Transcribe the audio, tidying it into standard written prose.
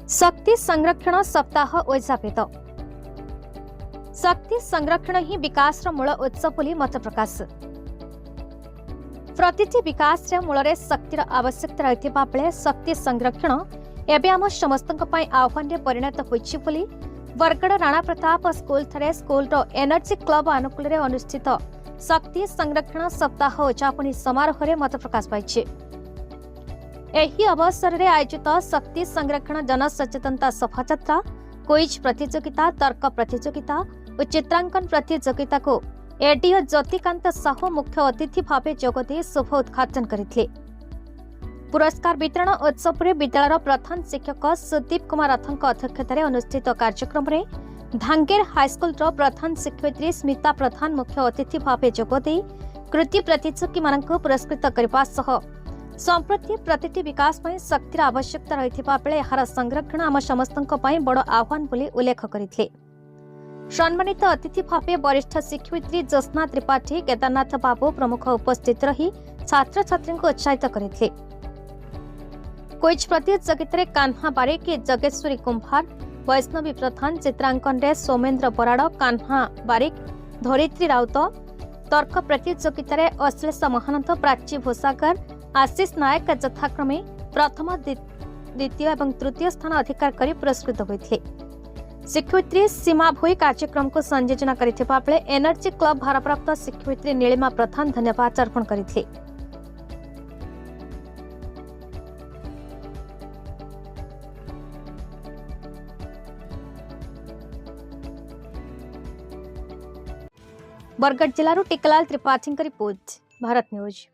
शक्ति संरक्षण सप्ताह उद्यापित। शक्ति संरक्षण ही विकास मूल उत्सव बोली मत प्रकाश। प्रतिटी विकास मूल शक्तिर आवश्यकता रही बेले शक्ति संरक्षण एवं आम समस्त आह्वान में परिणत होइछि बोली बरगड़ राणा प्रताप स्कूल ठारे स्कूल एनर्जी क्लब अनुकूल अनुष्ठित शक्ति संरक्षण सप्ताह उद्यापन समारोह में मत प्रकाश पाई। एही अवसर में आयोजित शक्ति संरक्षण जनसचेतनता शोभायात्रा, क्विज प्रतियोगिता, तर्क प्रतियोगिता और चित्रांकन प्रतियोगिता को एडीओ ज्योतिकांत साहू मुख्य अतिथि भाव जोगदे शुभ उद्घाटन करथिले। पुरस्कार वितरण उत्सव में विद्यालय प्रधान शिक्षक सुदीप कुमार रथଙ୍କ अध्यक्षतार अनुष्ठित कार्यक्रम में धांगेर हाईस्कूल प्रधान शिक्षयित्री स्मिता प्रधान मुख्य अतिथि भाव जोगदे कृति प्रतियोगी मानक पुरस्कृत करने सह संप्रति प्रतिटी विकास में शक्तिर आवश्यकता रही बेले यार संरक्षण आम समस्त बड़ आह्वान बोली उल्लेख करते। सम्मानित अतिथि भाव वरिष्ठ शिक्षयित्री ज्योत्स्ना त्रिपाठी, केदारनाथ बाबू प्रमुख उपस्थित रही छात्र छात्री को उत्साहित करते। क्विज प्रतियोगिता कान्हा बारिक, जगेश्वरी कुंभार, वैष्णवी प्रधान, चित्रांकन रे सोमेन्द्र बराड़, कान्हा बारिक, धरित्री राउत, तर्क प्रतियोगिता अश्लेष महानंद, प्राची भूसागर, आशीष नायक यथाक्रमे प्रथम, द्वितीय और तृतीय स्थान अधिकार कर पुरस्कृत होते। शिक्षयित्री सीमा भोई कार्यक्रम को संयोजना करथिबा बेले एनर्जी क्लब भारप्राप्त शिक्षयित्री नीलिमा प्रधान धन्यवाद अर्पण करथिले। बरगढ़ जिलूर टिकलाल त्रिपाठी रिपोर्ट, भारत न्यूज।